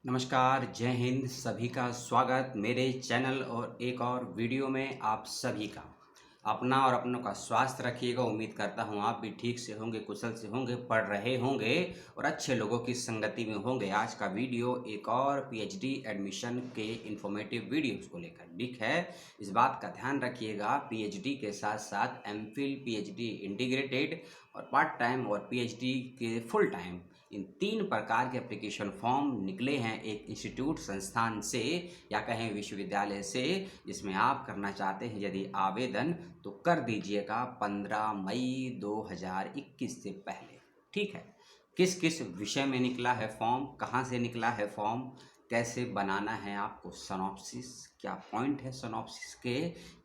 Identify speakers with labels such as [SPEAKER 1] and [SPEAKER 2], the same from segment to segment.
[SPEAKER 1] नमस्कार, जय हिंद। सभी का स्वागत मेरे चैनल और एक और वीडियो में आप सभी का। अपना और अपनों का स्वास्थ्य रखिएगा। उम्मीद करता हूँ आप भी ठीक से होंगे, कुशल से होंगे, पढ़ रहे होंगे और अच्छे लोगों की संगति में होंगे। आज का वीडियो एक और पीएचडी एडमिशन के इन्फॉर्मेटिव वीडियोज़ को लेकर लिख है। इस बात का ध्यान रखिएगा, पीएचडी के साथ साथ एमफिल, पीएचडी इंटीग्रेटेड और पार्ट टाइम और पीएचडी के फुल टाइम, इन 3 प्रकार के एप्लीकेशन फॉर्म निकले हैं एक इंस्टीट्यूट संस्थान से या कहें विश्वविद्यालय से, जिसमें आप करना चाहते हैं यदि आवेदन तो कर दीजिएगा 15 मई 2021 से पहले। ठीक है, किस किस विषय में निकला है फॉर्म, कहाँ से निकला है फॉर्म, कैसे बनाना है आपको सनॉप्सिस, क्या पॉइंट है सनॉप्सिस के,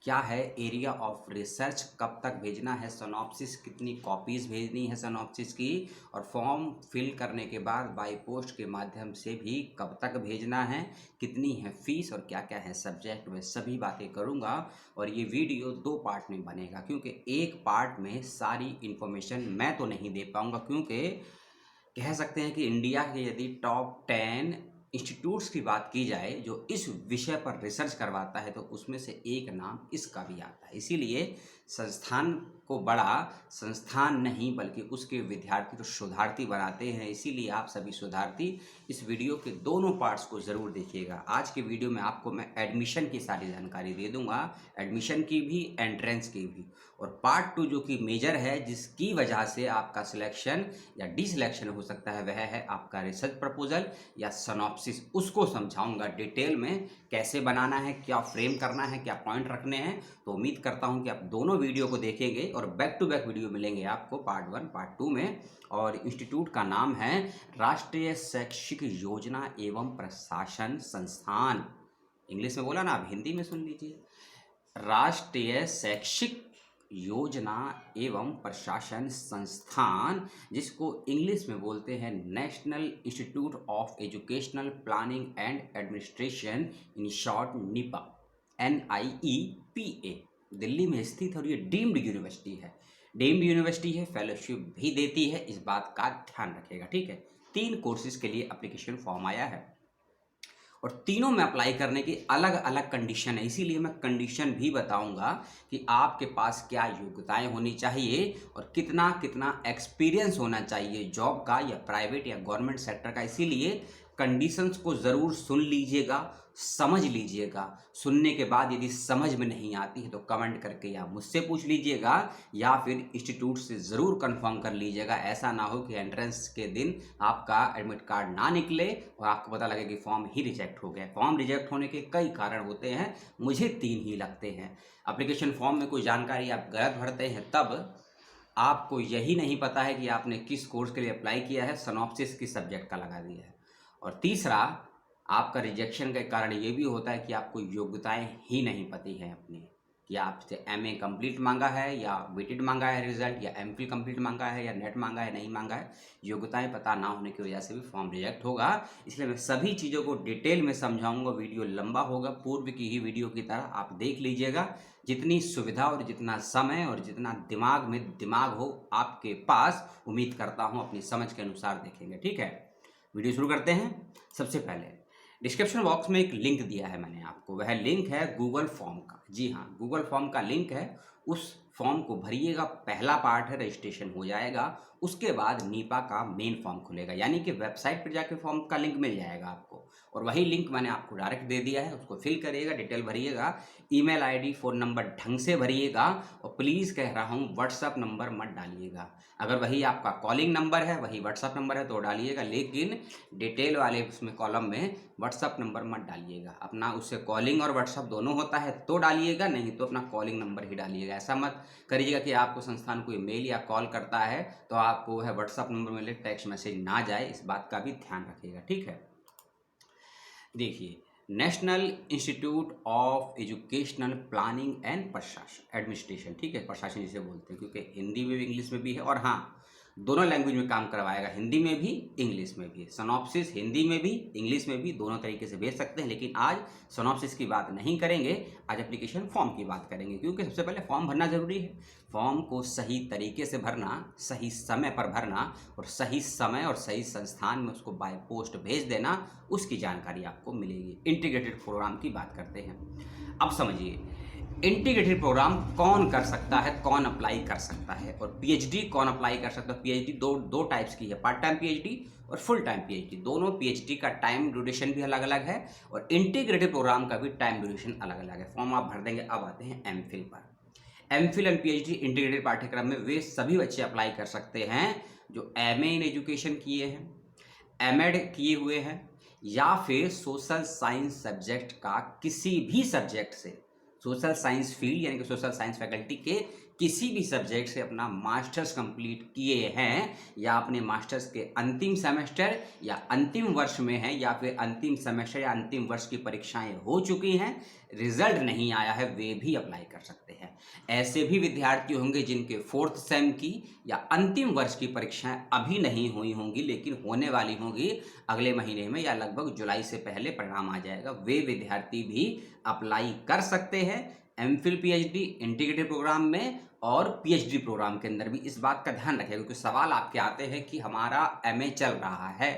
[SPEAKER 1] क्या है एरिया ऑफ रिसर्च, कब तक भेजना है सनॉप्सिस, कितनी कॉपीज़ भेजनी है सनॉप्सिस की, और फॉर्म फिल करने के बाद बाय पोस्ट के माध्यम से भी कब तक भेजना है, कितनी है फीस और क्या क्या है सब्जेक्ट, में सभी बातें करूँगा। और ये वीडियो 2 पार्ट में बनेगा क्योंकि एक पार्ट में सारी इन्फॉर्मेशन मैं तो नहीं दे पाऊँगा, क्योंकि कह सकते हैं कि इंडिया के यदि टॉप 10 इंस्टीट्यूट्स की बात की जाए जो इस विषय पर रिसर्च करवाता है तो उसमें से एक नाम इसका भी आता है। इसीलिए संस्थान को बड़ा संस्थान नहीं बल्कि उसके विद्यार्थी तो शोधार्थी बनाते हैं। इसीलिए आप सभी शोधार्थी इस वीडियो के दोनों पार्ट्स को ज़रूर देखिएगा। आज के वीडियो में आपको मैं एडमिशन की सारी जानकारी दे दूंगा, एडमिशन की भी, एंट्रेंस की भी, और पार्ट 2 जो कि मेजर है, जिसकी वजह से आपका सिलेक्शन या डिसलेक्शन हो सकता है, वह है आपका रिसर्च प्रपोजल या सनॉप्सिस। उसको समझाऊंगा डिटेल में कैसे बनाना है, क्या फ्रेम करना है, क्या पॉइंट रखने हैं। तो उम्मीद करता हूं कि आप दोनों वीडियो को देखेंगे और बैक टू बैक वीडियो मिलेंगे आपको पार्ट 1 पार्ट 2 में। और इंस्टीट्यूट का नाम है राष्ट्रीय शैक्षिक योजना एवं प्रशासन संस्थान। इंग्लिश में बोला ना, आप हिंदी में सुन लीजिए। राष्ट्रीय शैक्षिक योजना एवं प्रशासन संस्थान, जिसको इंग्लिश में बोलते हैं national institute of educational planning and administration, in short Nipah, NIEPA। Delhi में स्थित और ये डीम्ड यूनिवर्सिटी है। डीम्ड यूनिवर्सिटी है, फेलोशिप भी देती है, इस बात का ध्यान रखिएगा। ठीक है, 3 कोर्सेज के लिए एप्लीकेशन फॉर्म आया है और तीनों में अप्लाई करने की अलग अलग कंडीशन है। इसीलिए मैं कंडीशन भी बताऊंगा कि आपके पास क्या योग्यताएं होनी चाहिए और कितना कितना एक्सपीरियंस होना चाहिए जॉब का या प्राइवेट या गवर्नमेंट सेक्टर का। इसीलिए कंडीशंस को ज़रूर सुन लीजिएगा, समझ लीजिएगा। सुनने के बाद यदि समझ में नहीं आती है तो कमेंट करके या मुझसे पूछ लीजिएगा या फिर इंस्टीट्यूट से ज़रूर कंफर्म कर लीजिएगा। ऐसा ना हो कि एंट्रेंस के दिन आपका एडमिट कार्ड ना निकले और आपको पता लगे कि फॉर्म ही रिजेक्ट हो गया। फॉर्म रिजेक्ट होने के कई कारण होते हैं, मुझे 3 ही लगते हैं। एप्लीकेशन फॉर्म में कोई जानकारी आप गलत भरते हैं, तब आपको यही नहीं पता है कि आपने किस कोर्स के लिए अप्लाई किया है, सनॉप्सिस किस सब्जेक्ट का लगा दिया है। और तीसरा, आपका रिजेक्शन का कारण ये भी होता है कि आपको योग्यताएं ही नहीं पती हैं अपनी, कि आपसे MA कंप्लीट मांगा है या बीटेड मांगा है रिजल्ट, या MPhil कंप्लीट मांगा है या नेट मांगा है, नहीं मांगा है। योग्यताएं पता ना होने की वजह से भी फॉर्म रिजेक्ट होगा। इसलिए मैं सभी चीज़ों को डिटेल में समझाऊंगा। वीडियो लंबा होगा, पूर्व की ही वीडियो की तरह आप देख लीजिएगा। जितनी सुविधा और जितना समय और जितना दिमाग में दिमाग हो आपके पास, उम्मीद करता हूँ अपनी समझ के अनुसार देखेंगे। ठीक है, वीडियो शुरू करते हैं। सबसे पहले डिस्क्रिप्शन बॉक्स में एक लिंक दिया है मैंने आपको, वह लिंक है गूगल फॉर्म का। जी हाँ, गूगल फॉर्म का लिंक है, उस फॉर्म को भरिएगा। पहला पार्ट है, रजिस्ट्रेशन हो जाएगा, उसके बाद नीपा का मेन फॉर्म खुलेगा, यानी कि वेबसाइट पर जाके फॉर्म का लिंक मिल जाएगा आपको। और वही लिंक मैंने आपको डायरेक्ट दे दिया है, उसको फिल करिएगा, डिटेल भरिएगा, ईमेल आईडी फ़ोन नंबर ढंग से भरिएगा। और प्लीज़ कह रहा हूँ, व्हाट्सअप नंबर मत डालिएगा। अगर वही आपका कॉलिंग नंबर है, वही व्हाट्सअप नंबर है तो डालिएगा, लेकिन डिटेल वाले उसमें कॉलम में व्हाट्सअप नंबर मत डालिएगा। अपना उससे कॉलिंग और व्हाट्सअप दोनों होता है तो डालिएगा, नहीं तो अपना कॉलिंग नंबर ही डालिएगा। ऐसा मत करिएगा कि आपको संस्थान कोई मेल या कॉल करता है तो आपको वह व्हाट्सअप नंबर मिले, टेक्स्ट मैसेज ना जाए, इस बात का भी ध्यान रखिएगा। ठीक है, देखिए, national institute of educational planning and प्रशासन एडमिनिस्ट्रेशन, ठीक है, प्रशासन जिसे बोलते हैं, क्योंकि हिंदी में भी इंग्लिश में भी है। और हाँ, दोनों लैंग्वेज में काम करवाएगा, हिंदी में भी सिनॉप्सिस में भी। सिनॉप्सिस हिंदी में भी इंग्लिश में भी दोनों तरीके से भेज सकते हैं, लेकिन आज सिनॉप्सिस की बात नहीं करेंगे, आज एप्लीकेशन फॉर्म की बात करेंगे। क्योंकि सबसे पहले फॉर्म भरना जरूरी है। फॉर्म को सही तरीके से भरना, सही समय पर भरना और सही समय और सही संस्थान में उसको बाय पोस्ट भेज देना, उसकी जानकारी आपको मिलेगी। इंटीग्रेटेड प्रोग्राम की बात करते हैं। अब समझिए इंटीग्रेटेड प्रोग्राम कौन कर सकता है, कौन अप्लाई कर सकता है, और पीएचडी कौन अप्लाई कर सकता है। पीएचडी दो टाइप्स की है, पार्ट टाइम पीएचडी और फुल टाइम पीएचडी। दोनों पीएचडी का टाइम ड्यूरेशन भी अलग अलग है और इंटीग्रेटेड प्रोग्राम का भी टाइम ड्यूरेशन अलग अलग है। फॉर्म आप भर देंगे। अब आते हैं एमफिल पर। एमफिल एंड पीएचडी इंटीग्रेटेड पाठ्यक्रम में वे सभी बच्चे अप्लाई कर सकते हैं जो एमए इन एजुकेशन किए हैं, एमएड किए हुए हैं, या फिर सोशल साइंस सब्जेक्ट का किसी भी सब्जेक्ट से, सोशल साइंस फील्ड यानी कि सोशल साइंस फैकल्टी के किसी भी सब्जेक्ट से अपना मास्टर्स कंप्लीट किए हैं, या अपने मास्टर्स के अंतिम सेमेस्टर या अंतिम वर्ष में हैं, या फिर अंतिम सेमेस्टर या अंतिम वर्ष की परीक्षाएं हो चुकी हैं, रिजल्ट नहीं आया है, वे भी अप्लाई कर सकते हैं। ऐसे भी विद्यार्थी होंगे जिनके 4th सेम की या अंतिम वर्ष की परीक्षाएं अभी नहीं हुई होंगी लेकिन होने वाली होंगी अगले महीने में, या लगभग जुलाई से पहले परिणाम आ जाएगा। वे विद्यार्थी भी अप्लाई कर सकते हैं एमफिल पीएचडी इंटीग्रेटेड प्रोग्राम में और पीएचडी प्रोग्राम के अंदर भी। इस बात का ध्यान रखें क्योंकि सवाल आपके आते हैं कि हमारा एमए चल रहा है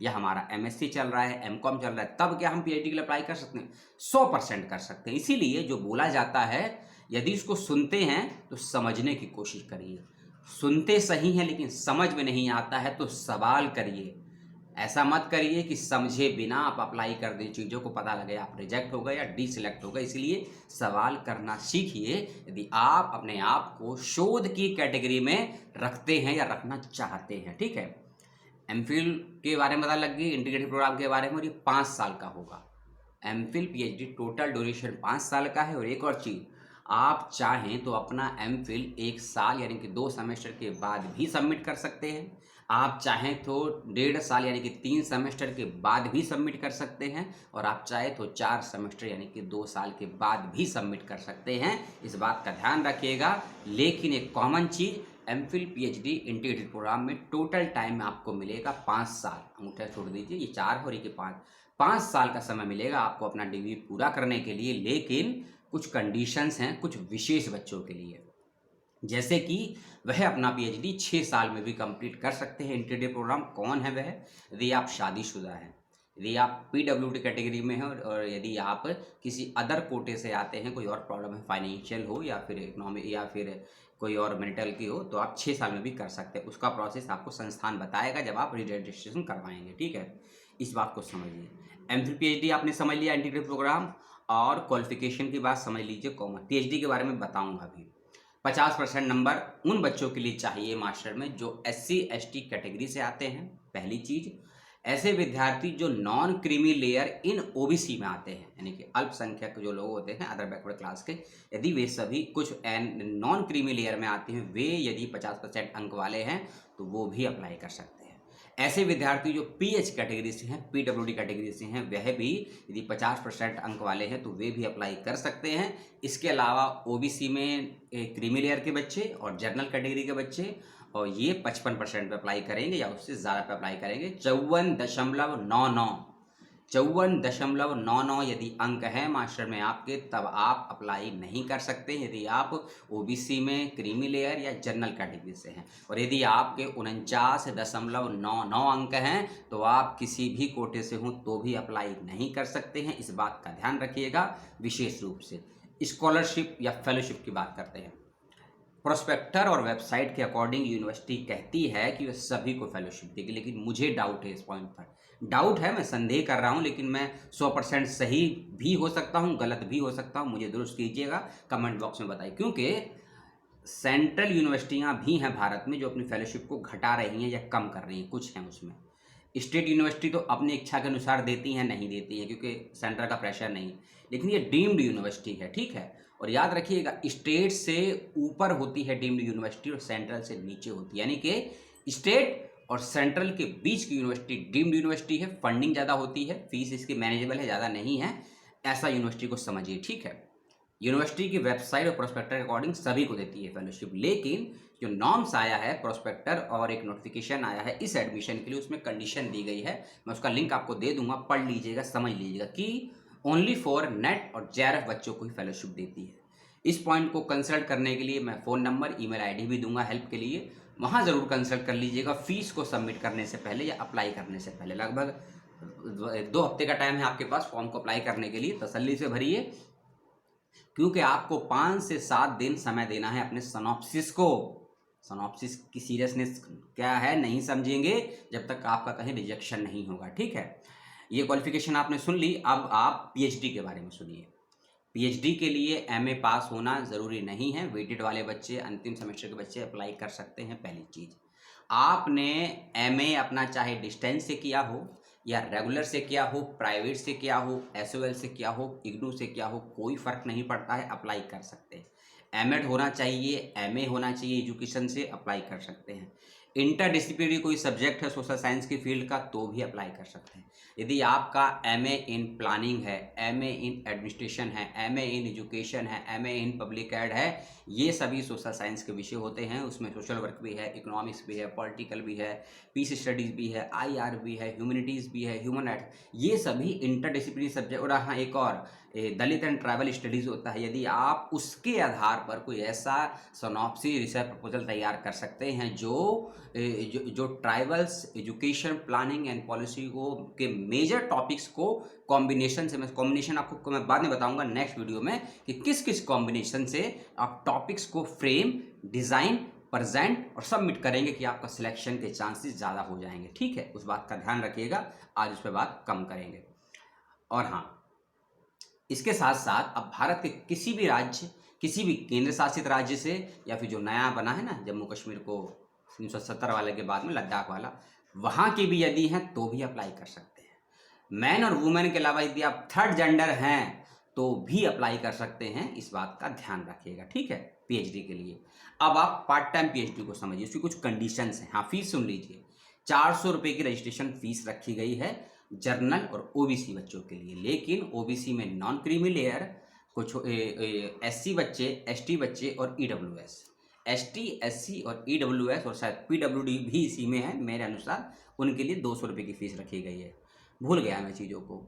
[SPEAKER 1] या हमारा एमएससी चल रहा है, एमकॉम चल रहा है, तब क्या हम पीएचडी के लिए अप्लाई कर सकते हैं? 100% कर सकते हैं। इसीलिए जो बोला जाता है, यदि इसको सुनते हैं तो समझने की कोशिश करिए। सुनते सही हैं लेकिन समझ में नहीं आता है तो सवाल करिए। ऐसा मत करिए कि समझे बिना आप अप्लाई कर दें, चीज़ों को पता लगे आप रिजेक्ट हो गए या डिसलेक्ट हो गए। इसलिए सवाल करना सीखिए यदि आप अपने आप को शोध की कैटेगरी में रखते हैं या रखना चाहते हैं। ठीक है, एमफिल के बारे में पता लग गई, इंटीग्रेटेड प्रोग्राम के बारे में, और ये 5 साल का होगा। एमफिल पीएचडी टोटल ड्यूरेशन 5 साल का है। और एक और चीज़, आप चाहें तो अपना एमफिल 1 साल यानी कि 2 सेमेस्टर के बाद भी सबमिट कर सकते हैं। आप चाहें तो 1.5 साल यानी कि 3 सेमेस्टर के बाद भी सबमिट कर सकते हैं, और आप चाहें तो 4 सेमेस्टर यानी कि 2 साल के बाद भी सबमिट कर सकते हैं। इस बात का ध्यान रखिएगा। लेकिन एक कॉमन चीज़, एमफिल पीएचडी इंटीग्रेटेड प्रोग्राम में टोटल टाइम में मिलेगा 5 साल। अंगूठा छोड़ दीजिए, ये 4 और ये 5 साल का समय मिलेगा आपको अपना डिग्री पूरा करने के लिए। लेकिन कुछ कंडीशंस हैं कुछ विशेष बच्चों के लिए, जैसे कि वह अपना पीएचडी 6 साल में भी कंप्लीट कर सकते हैं। इंटीग्रेटेड प्रोग्राम कौन है वह? यदि आप शादीशुदा हैं, यदि आप पीडब्ल्यूडी कैटेगरी में हैं, और यदि आप किसी अदर कोटे से आते हैं, कोई और प्रॉब्लम है, फाइनेंशियल हो या फिर इकोनॉमिक या फिर कोई और मेंटल की हो, तो आप 6 साल में भी कर सकते हैं। उसका प्रोसेस आपको संस्थान बताएगा जब आप रजिस्ट्रेशन करवाएंगे। ठीक है, इस बात को समझिए। एमफिल पीएचडी आपने समझ लिया इंटीग्रेटेड प्रोग्राम, और क्वालिफिकेशन की बात समझ लीजिए कॉमन। पीएचडी के बारे में बताऊंगा अभी। 50% नंबर उन बच्चों के लिए चाहिए मास्टर में जो SC ST कैटेगरी से आते हैं। पहली चीज, ऐसे विद्यार्थी जो non creamy layer in OBC में आते हैं, यानी कि अल्पसंख्यक जो लोग होते हैं अदर बैकवर्ड क्लास के, यदि वे सभी कुछ नॉन क्रीमी लेयर में आते हैं, वे यदि 50% अंक वाले हैं तो वो भी अप्लाई कर सकते हैं। ऐसे विद्यार्थी जो पीएच कैटेगरी से हैं, पीडब्ल्यूडी कैटेगरी से हैं, वह भी यदि 50% अंक वाले हैं तो वे भी अप्लाई कर सकते हैं। इसके अलावा ओबीसी में क्रीमी लेयर के बच्चे और जनरल कैटेगरी के बच्चे, और ये 55% पे अप्लाई करेंगे या उससे ज़्यादा पे अप्लाई करेंगे। 54.99 यदि अंक है मास्टर में आपके, तब आप अप्लाई नहीं कर सकते यदि आप ओबीसी में क्रीमी लेयर या जनरल कैटेगरी से हैं। और यदि आपके 49.99 अंक हैं तो आप किसी भी कोटे से हों तो भी अप्लाई नहीं कर सकते हैं। इस बात का ध्यान रखिएगा विशेष रूप से। स्कॉलरशिप या फेलोशिप की बात करते हैं। प्रोस्पेक्टर और वेबसाइट के अकॉर्डिंग यूनिवर्सिटी कहती है कि वह सभी को फेलोशिप देगी, लेकिन मुझे डाउट है इस पॉइंट पर। डाउट है, मैं संदेह कर रहा हूं, लेकिन मैं 100% सही भी हो सकता हूं, गलत भी हो सकता हूं। मुझे दुरुस्त कीजिएगा, कमेंट बॉक्स में बताइए। क्योंकि सेंट्रल यूनिवर्सिटियां भी हैं भारत में जो अपनी फेलोशिप को घटा रही हैं या कम कर रही हैं, कुछ हैं उसमें। स्टेट यूनिवर्सिटी तो अपनी इच्छा के अनुसार देती हैं, नहीं देती हैं क्योंकि सेंटर का प्रेशर नहीं, लेकिन ये डीम्ड यूनिवर्सिटी है। ठीक है, और याद रखिएगा स्टेट से ऊपर होती है डीम्ड यूनिवर्सिटी और सेंट्रल से नीचे होती है, यानी कि स्टेट और सेंट्रल के बीच की यूनिवर्सिटी डीम्ड यूनिवर्सिटी है। फंडिंग ज़्यादा होती है, फीस इसकी मैनेजेबल है, ज़्यादा नहीं है, ऐसा यूनिवर्सिटी को समझिए। ठीक है, यूनिवर्सिटी की वेबसाइट और प्रोस्पेक्टर के अकॉर्डिंग सभी को देती है फेलोशिप, लेकिन जो नॉर्म्स आया है प्रोस्पेक्टर और एक नोटिफिकेशन आया है इस एडमिशन के लिए, उसमें कंडीशन दी गई है, मैं उसका लिंक आपको दे दूंगा, पढ़ लीजिएगा, समझ लीजिएगा कि ओनली फॉर नेट और जेआरएफ बच्चों को ही फेलोशिप देती है। इस पॉइंट को कंसल्ट करने के लिए मैं फ़ोन नंबर, ईमेल आईडी भी दूंगा हेल्प के लिए, वहाँ ज़रूर कंसल्ट कर लीजिएगा फीस को सबमिट करने से पहले या अप्लाई करने से पहले। लगभग 2 हफ्ते का टाइम है आपके पास फॉर्म को अप्लाई करने के लिए, तसल्ली से भरिए, क्योंकि आपको 5 से 7 दिन समय देना है अपने सिनॉप्सिस को। सिनॉप्सिस की सीरियसनेस क्या है नहीं समझेंगे जब तक आपका कहीं रिजेक्शन नहीं होगा, ठीक है। ये क्वालिफिकेशन आपने सुन ली, अब आप पीएचडी के बारे में सुनिए। पीएचडी के लिए एमए पास होना ज़रूरी नहीं है, वेटेड वाले बच्चे, अंतिम सेमेस्टर के बच्चे अप्लाई कर सकते हैं। पहली चीज़, आपने एमए अपना चाहे डिस्टेंस से किया हो या रेगुलर से किया हो, प्राइवेट से किया हो, एसओएल से किया हो, इग्नू से किया हो, कोई फ़र्क नहीं पड़ता है, अप्लाई कर सकते हैं। एमएड होना चाहिए, एमए होना चाहिए एजुकेशन से, अप्लाई कर सकते हैं। इंटरडिसिप्लिनरी कोई सब्जेक्ट है सोशल साइंस की फील्ड का तो भी अप्लाई कर सकते हैं। यदि आपका एमए इन प्लानिंग है, एमए इन एडमिनिस्ट्रेशन है, एमए इन एजुकेशन है, एमए इन पब्लिक एड है, ये सभी सोशल साइंस के विषय होते हैं। उसमें सोशल वर्क भी है, इकोनॉमिक्स भी है, पॉलिटिकल भी है, पीस स्टडीज़ भी है, आईआर भी है, ह्यूमैनिटीज़ भी है, ह्यूमन राइट्स, ये सभी इंटरडिसिप्लिनरी सब्जेक्ट। और हाँ, एक और दलित एंड ट्राइबल स्टडीज़ होता है। यदि आप उसके आधार पर कोई ऐसा सिनॉप्सिस रिसर्च प्रपोजल तैयार कर सकते हैं जो tribals education planning and policy को के मेजर टॉपिक्स को कॉम्बिनेशन से, मैं कॉम्बिनेशन आपको मैं बाद में बताऊंगा नेक्स्ट वीडियो में कि किस किस कॉम्बिनेशन से आप टॉपिक्स को फ्रेम, डिज़ाइन, प्रेजेंट और सबमिट करेंगे कि आपका सिलेक्शन के चांसेस ज़्यादा हो जाएंगे, ठीक है। उस बात का ध्यान रखिएगा, आज उस पर बात कम करेंगे। और हाँ, इसके साथ साथ अब भारत के किसी भी राज्य, किसी भी केंद्र शासित राज्य से, या फिर जो नया बना है ना जम्मू कश्मीर को 370 वाले के बाद में लद्दाख वाला, वहाँ के भी यदि हैं तो भी अप्लाई कर सकते हैं। मैन और वुमेन के अलावा यदि आप थर्ड जेंडर हैं तो भी अप्लाई कर सकते हैं, इस बात का ध्यान रखिएगा, ठीक है, पीएचडी के लिए। अब आप पार्ट टाइम पीएचडी को समझिए, उसकी कुछ कंडीशंस हैं। हाँ, फीस सुन लीजिए, 400 रुपये की रजिस्ट्रेशन फीस रखी गई है जर्नल और ओबीसी बच्चों के लिए, लेकिन ओबीसी में नॉन क्रीमी लेयर, कुछ एससी बच्चे, एसटी बच्चे और ईडब्ल्यूएस, एसटी, एससी और ईडब्ल्यूएस और शायद पीडब्ल्यूडी भी इसी में है मेरे अनुसार, उनके लिए 200 रुपये की फीस रखी गई है। भूल गया मैं चीज़ों को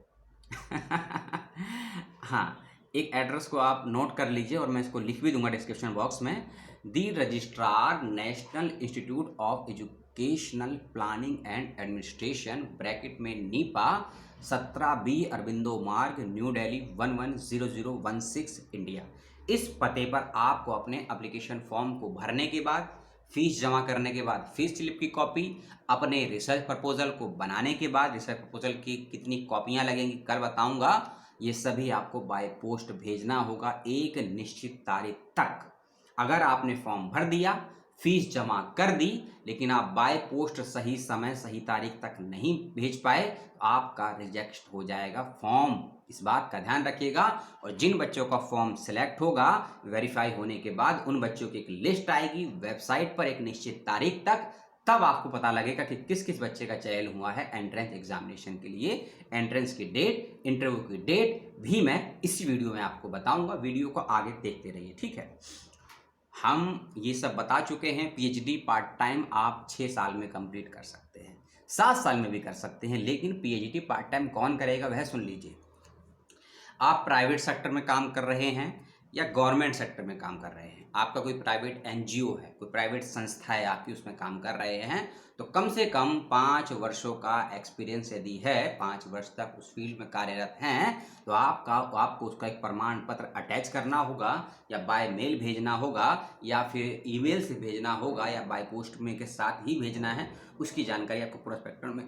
[SPEAKER 1] हाँ, एक एड्रेस को आप नोट कर लीजिए और मैं इसको लिख भी दूंगा डिस्क्रिप्शन बॉक्स में। The registrar, national institute of educational planning and administration, bracket में NIEPA, 17B Aurobindo Marg, New Delhi 110016 India. इस पते पर आपको अपने एप्लीकेशन फॉर्म को भरने के बाद, फीस जमा करने के बाद फीस स्लिप की कॉपी, अपने रिसर्च प्रपोजल को बनाने के बाद रिसर्च प्रपोजल की कितनी कॉपियां लगेंगी कल बताऊंगा, ये सभी आपको बाय पोस्ट भेजना होगा एक निश्चित तारीख तक। अगर आपने फॉर्म भर दिया, फीस जमा कर दी, लेकिन आप बाय पोस्ट सही समय सही तारीख तक नहीं भेज पाए, आपका रिजेक्ट हो जाएगा फॉर्म, इस बात का ध्यान रखिएगा। और जिन बच्चों का फॉर्म सिलेक्ट होगा वेरीफाई होने के बाद, उन बच्चों की एक लिस्ट आएगी वेबसाइट पर एक निश्चित तारीख तक, तब आपको पता लगेगा कि किस किस बच्चे का चयन हुआ है एंट्रेंस एग्जामिनेशन के लिए। एंट्रेंस की डेट, इंटरव्यू की डेट भी मैं इस वीडियो में आपको बताऊंगा, वीडियो को आगे देखते रहिए, ठीक है। हम ये सब बता चुके हैं। पीएचडी पार्ट टाइम आप 6 साल में कंप्लीट कर सकते हैं, 7 साल में भी कर सकते हैं, लेकिन पीएचडी पार्ट टाइम कौन करेगा वह सुन लीजिए। आप प्राइवेट सेक्टर में काम कर रहे हैं या गवर्नमेंट सेक्टर में काम कर रहे हैं, आपका कोई प्राइवेट एनजीओ है, कोई प्राइवेट संस्था है आपकी, उसमें काम कर रहे हैं, तो कम से कम 5 वर्षों का एक्सपीरियंस यदि है, 5 वर्ष तक उस फील्ड में कार्यरत हैं, तो आपको उसका एक प्रमाण पत्र अटैच करना होगा, या बाय मेल भेजना होगा, या फिर ईमेल से भेजना होगा, या बाय पोस्ट में के साथ ही भेजना है। उसकी जानकारी आपको प्रोस्पेक्टर में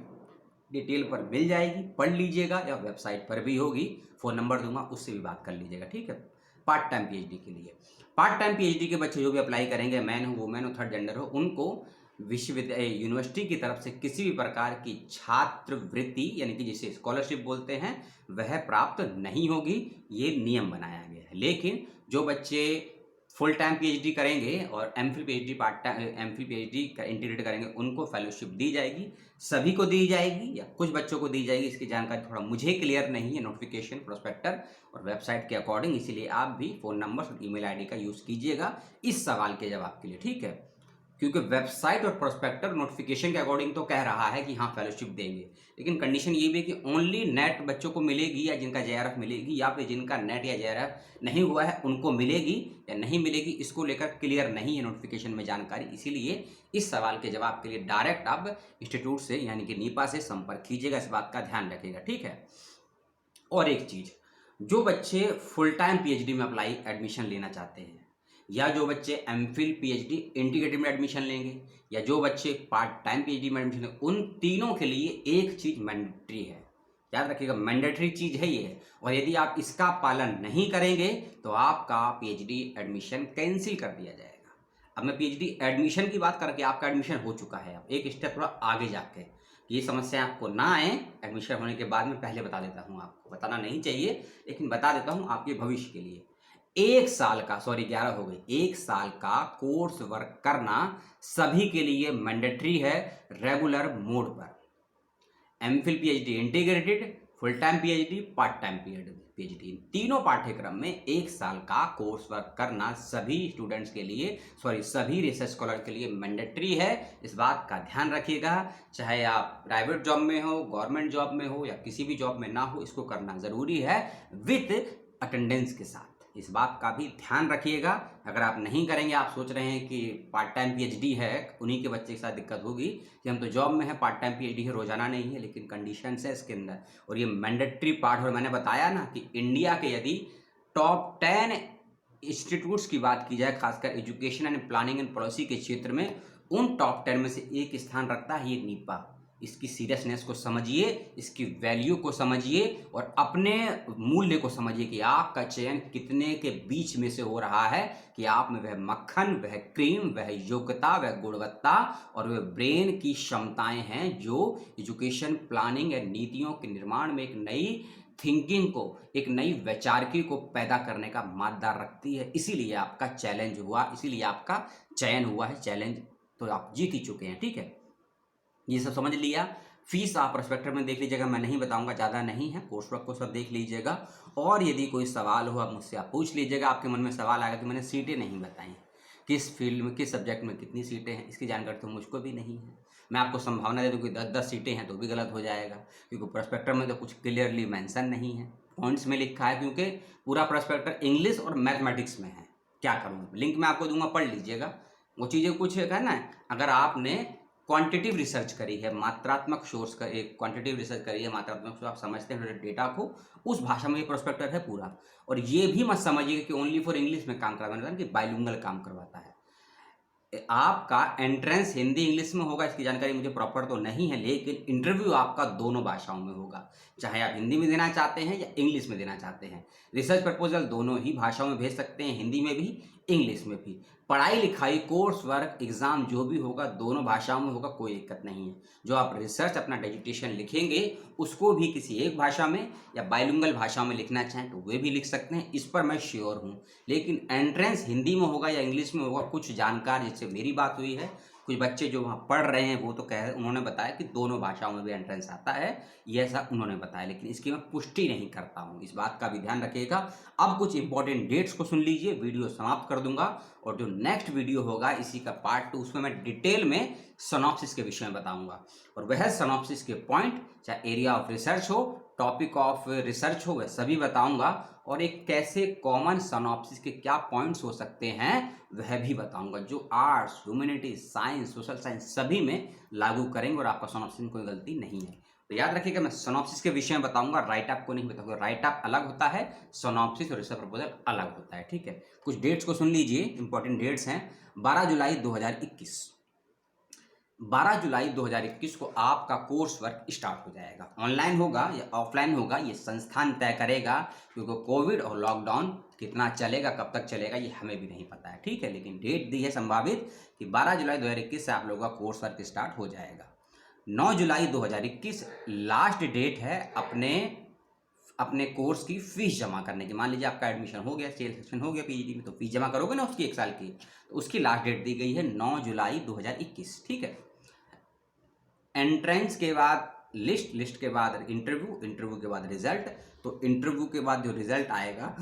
[SPEAKER 1] डिटेल पर मिल जाएगी, पढ़ लीजिएगा, या वेबसाइट पर भी होगी, फ़ोन नंबर दूंगा, उससे भी बात कर लीजिएगा, ठीक है। पार्ट टाइम पीएचडी के लिए, पार्ट टाइम पीएचडी के बच्चे जो भी अप्लाई करेंगे, मैन हो, वुमेन हो, थर्ड जेंडर हो, उनको विश्वविद्यालय, यूनिवर्सिटी की तरफ से किसी भी प्रकार की छात्रवृत्ति, यानी कि जिसे स्कॉलरशिप बोलते हैं, वह प्राप्त नहीं होगी, ये नियम बनाया गया है। लेकिन जो बच्चे फुल टाइम पीएचडी करेंगे और MPhil PhD, part time MPhil PhD integrate करेंगे, उनको फेलोशिप दी जाएगी, सभी को दी जाएगी या कुछ बच्चों को दी जाएगी, इसकी जानकारी थोड़ा मुझे क्लियर नहीं है, नोटिफिकेशन, प्रोस्पेक्टर और वेबसाइट के अकॉर्डिंग, इसीलिए आप भी फ़ोन नंबर और ईमेल आईडी का यूज़ कीजिएगा इस सवाल के जवाब के लिए, ठीक है। क्योंकि वेबसाइट और प्रोस्पेक्टर नोटिफिकेशन के अकॉर्डिंग तो कह रहा है कि हाँ फेलोशिप देंगे, लेकिन कंडीशन ये भी है कि ओनली नेट बच्चों को मिलेगी, या जिनका जेआरएफ मिलेगी, या फिर जिनका नेट या जेआरएफ नहीं हुआ है उनको मिलेगी या नहीं मिलेगी, इसको लेकर क्लियर नहीं है नोटिफिकेशन में जानकारी। इसीलिए इस सवाल के जवाब के लिए डायरेक्ट आप इंस्टीट्यूट से यानी कि नीपा से संपर्क कीजिएगा, इस बात का ध्यान रखिएगा, ठीक है। और एक चीज़, जो बच्चे फुल टाइम पीएचडी में अप्लाई एडमिशन लेना चाहते हैं, या जो बच्चे एमफिल पीएचडी इंटीग्रेटेड में एडमिशन लेंगे, या जो बच्चे पार्ट टाइम पीएचडी में एडमिशन लेंगे, उन तीनों के लिए एक चीज़ मैंडेटरी है। याद रखिएगा, मैंडेटरी चीज़ है ये, और यदि आप इसका पालन नहीं करेंगे तो आपका पीएचडी एडमिशन कैंसिल कर दिया जाएगा। अब मैं पीएचडी एडमिशन की बात करके, आपका एडमिशन हो चुका है, अब एक स्टेप थोड़ा आगे जाके ये समस्या आपको ना आए एडमिशन होने के बाद, में पहले बता देता हूँ, आपको बताना नहीं चाहिए लेकिन बता देता हूँ आपके भविष्य के लिए। 1 साल का, सॉरी 11 हो गई, 1 साल का कोर्स वर्क करना सभी के लिए मैंडेटरी है रेगुलर मोड पर। MPhil PhD integrated, full time PhD, part time PhD, तीनों पाठ्यक्रम में 1 साल का कोर्स वर्क करना सभी स्टूडेंट्स के लिए, सॉरी सभी रिसर्च स्कॉलर के लिए मैंडेटरी है। इस बात का ध्यान रखिएगा, चाहे आप प्राइवेट जॉब में हो, गवर्नमेंट जॉब में हो, या किसी भी जॉब में ना हो, इसको करना ज़रूरी है विथ अटेंडेंस के साथ। इस बात का भी ध्यान रखिएगा। अगर आप नहीं करेंगे, आप सोच रहे हैं कि पार्ट टाइम पीएचडी है, उन्हीं के बच्चे के साथ दिक्कत होगी कि हम तो जॉब में है, पार्ट टाइम पीएचडी है, रोजाना नहीं है, लेकिन कंडीशंस है इसके अंदर, और ये मैंडेटरी पार्ट। और मैंने बताया ना कि इंडिया के यदि टॉप 10 इंस्टीट्यूट्स की बात की जाए, खासकर education and planning and policy के क्षेत्र में, उन टॉप 10 में से एक स्थान रखता है ये नीपा। इसकी सीरियसनेस को समझिए, इसकी वैल्यू को समझिए, और अपने मूल्य को समझिए कि आपका चयन कितने के बीच में से हो रहा है, कि आप में वह मक्खन, वह क्रीम, वह योग्यता, वह गुणवत्ता और वह ब्रेन की क्षमताएं हैं जो एजुकेशन प्लानिंग या नीतियों के निर्माण में एक नई थिंकिंग को, एक नई वैचारिकी को पैदा करने का मादा रखती है। इसीलिए आपका चैलेंज हुआ, इसीलिए आपका चयन हुआ है। चैलेंज तो आप जीत ही चुके हैं, ठीक है, ये सब समझ लिया। फीस आप प्रोस्पेक्टर में देख लीजिएगा, मैं नहीं बताऊंगा, ज़्यादा नहीं है, कोर्स वर्क को सब देख लीजिएगा। और यदि कोई सवाल हो आप मुझसे आप पूछ लीजिएगा। आपके मन में सवाल आएगा कि मैंने सीटें नहीं बताई, किस फील्ड में, किस सब्जेक्ट में कितनी सीटें हैं, इसकी जानकारी तो मुझको भी नहीं है। मैं आपको संभावना दे दूँ कि 10 सीटें हैं तो भी गलत हो जाएगा, क्योंकि प्रोस्पेक्टर में तो कुछ क्लियरली मेंशन नहीं है, पॉइंट्स में लिखा है, क्योंकि पूरा प्रोस्पेक्टर इंग्लिश और मैथमेटिक्स में है। क्या करूँ, लिंक मैं आपको दूंगा, पढ़ लीजिएगा। वो चीज़ें कुछ है ना, अगर आपने क्वांटिटिव रिसर्च करी है, मात्रात्मक सोर्स का एक क्वांटिटिव रिसर्च करी है, मात्रात्मक सोर्स आप समझते हैं डेटा को, उस भाषा में ये प्रोस्पेक्टर है पूरा। और ये भी मत समझिए कि ओनली फॉर इंग्लिश में काम करवाना, कि बाइलिंगुअल काम करवाता है। आपका एंट्रेंस हिंदी इंग्लिश में होगा, इसकी जानकारी मुझे प्रॉपर तो नहीं है, लेकिन इंटरव्यू आपका दोनों भाषाओं में होगा, चाहे आप हिंदी में देना चाहते हैं या इंग्लिश में देना चाहते हैं। रिसर्च प्रपोजल दोनों ही भाषाओं में भेज सकते हैं, हिंदी में भी, इंग्लिश में भी। पढ़ाई लिखाई, कोर्स वर्क, एग्जाम जो भी होगा दोनों भाषाओं में होगा, कोई दिक्कत नहीं है। जो आप रिसर्च अपना डिजिटेशन लिखेंगे उसको भी किसी एक भाषा में या बाइलिंगुअल भाषा में लिखना चाहें तो वे भी लिख सकते हैं, इस पर मैं श्योर हूँ। लेकिन एंट्रेंस हिंदी में होगा या इंग्लिश में होगा, कुछ जानकार जिससे मेरी बात हुई है, कुछ बच्चे जो वहाँ पढ़ रहे हैं, वो तो उन्होंने बताया कि दोनों भाषाओं में भी एंट्रेंस आता है, ये ऐसा उन्होंने बताया, लेकिन इसकी मैं पुष्टि नहीं करता हूँ, इस बात का भी ध्यान रखिएगा। अब कुछ इंपॉर्टेंट डेट्स को सुन लीजिए, वीडियो समाप्त कर दूंगा, और जो नेक्स्ट वीडियो होगा इसी का पार्ट 2, उसमें मैं डिटेल में सिनॉप्सिस के विषय में बताऊंगा, और वह सिनॉप्सिस के पॉइंट, चाहे एरिया ऑफ रिसर्च हो, टॉपिक ऑफ रिसर्च हो, वह सभी बताऊंगा, और एक कैसे कॉमन सिनॉप्सिस के क्या पॉइंट्स हो सकते हैं वह भी बताऊंगा, जो arts, humanities, science, social science सभी में लागू करेंगे, और आपका सिनॉप्सिस में कोई गलती नहीं है। तो याद रखिएगा, मैं सिनॉप्सिस के विषय में बताऊंगा, राइट अप को नहीं बताऊंगा। राइट अप अलग होता है, सिनॉप्सिस और रिसर्च प्रपोजल अलग होता है, ठीक है। कुछ डेट्स को सुन लीजिए, इंपॉर्टेंट डेट्स हैं। 12 जुलाई 2021, 12 जुलाई 2021 को आपका कोर्स वर्क स्टार्ट हो जाएगा। ऑनलाइन होगा या ऑफलाइन होगा ये संस्थान तय करेगा, क्योंकि कोविड और लॉकडाउन कितना चलेगा, कब तक चलेगा, ये हमें भी नहीं पता है, ठीक है। लेकिन डेट दी है संभावित कि 12 जुलाई 2021 से आप लोगों का कोर्स वर्क स्टार्ट हो जाएगा। 9 जुलाई 2021 लास्ट डेट है अपने कोर्स की फीस जमा करने की। मान लीजिए आपका एडमिशन हो गया, सिलेक्शन हो गया पीजीडी में, तो फीस जमा करोगे ना उसकी 1 साल की, तो उसकी लास्ट डेट दी गई है 9 जुलाई 2021, ठीक है। एंट्रेंस के बाद लिस्ट, लिस्ट के बाद इंटरव्यू, इंटरव्यू के बाद रिजल्ट। तो इंटरव्यू के बाद जो रिजल्ट आएगा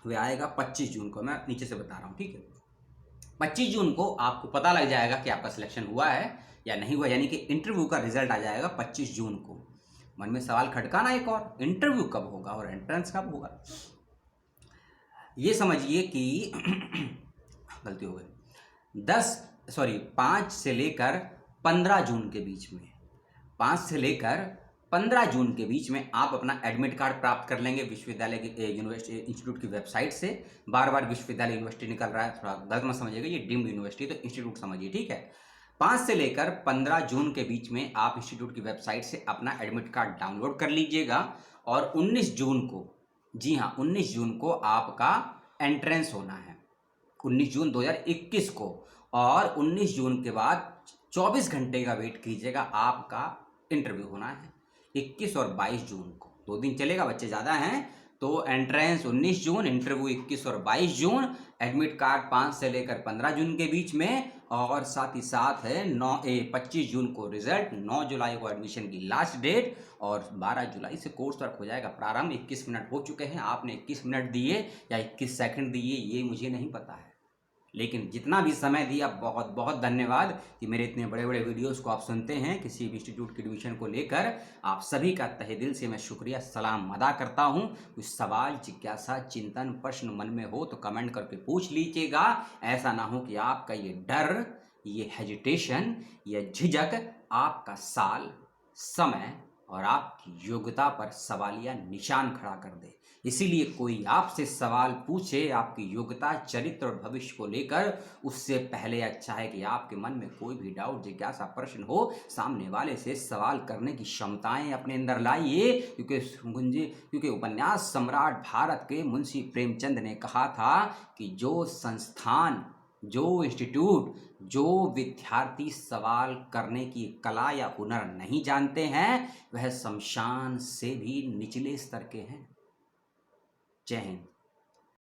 [SPEAKER 1] वह आएगा 25 जून को, मैं नीचे से बता रहा हूँ, ठीक है। 25 जून को आपको पता लग जाएगा कि आपका सिलेक्शन हुआ है या नहीं हुआ, यानी कि इंटरव्यू का रिजल्ट आ जाएगा 25 जून को। मन में सवाल खटकाना एक और, इंटरव्यू कब होगा और एंट्रेंस कब होगा। ये समझिए कि गलती हो गई, 5 से लेकर 15 जून के बीच में, 5 से लेकर 15 जून के बीच में आप अपना एडमिट कार्ड प्राप्त कर लेंगे विश्वविद्यालय की यूनिवर्सिटी इंस्टीट्यूट की वेबसाइट से। बार बार विश्वविद्यालय यूनिवर्सिटी निकल रहा है, थोड़ा गलत मत समझिएगा, ये डीम्ड यूनिवर्सिटी तो इंस्टीट्यूट समझिए, ठीक है। 5 से लेकर 15 जून के बीच में आप इंस्टीट्यूट की वेबसाइट से अपना एडमिट कार्ड डाउनलोड कर लीजिएगा और 19 जून को, जी हाँ 19 जून को आपका एंट्रेंस होना है, 19 जून 2021 को। और 19 जून के बाद 24 घंटे का वेट कीजिएगा, आपका इंटरव्यू होना है 21 और 22 जून को, 2 दिन चलेगा, बच्चे ज़्यादा हैं तो एंट्रेंस 19 जून, इंटरव्यू 21 और 22 जून, एडमिट कार्ड 5 से लेकर 15 जून के बीच में, और साथ ही साथ है 25 जून को रिजल्ट, 9 जुलाई को एडमिशन की लास्ट डेट और 12 जुलाई से कोर्स वर्क हो जाएगा प्रारंभ। 21 मिनट हो चुके हैं, आपने 21 मिनट दिए या 21 सेकंड दिए ये मुझे नहीं पता है, लेकिन जितना भी समय दिया बहुत बहुत धन्यवाद कि मेरे इतने बड़े बड़े वीडियोस को आप सुनते हैं किसी भी इंस्टीट्यूट के एडमिशन को लेकर। आप सभी का तहे दिल से मैं शुक्रिया सलाम अदा करता हूं। कुछ सवाल, जिज्ञासा, चिंतन, प्रश्न मन में हो तो कमेंट करके पूछ लीजिएगा। ऐसा ना हो कि आपका ये डर, ये हेजिटेशन, ये झिझक आपका साल, समय और आपकी योग्यता पर सवालिया निशान खड़ा कर दे। इसीलिए कोई आपसे सवाल पूछे आपकी योग्यता, चरित्र और भविष्य को लेकर, उससे पहले अच्छा है कि आपके मन में कोई भी डाउट, जिज्ञासा, प्रश्न हो, सामने वाले से सवाल करने की क्षमताएं अपने अंदर लाइए। क्योंकि उपन्यास सम्राट भारत के मुंशी प्रेमचंद ने कहा था कि जो संस्थान, जो इंस्टीट्यूट, जो विद्यार्थी सवाल करने की कला या हुनर नहीं जानते हैं वह शमशान से भी निचले स्तर के हैं। जय हिंद।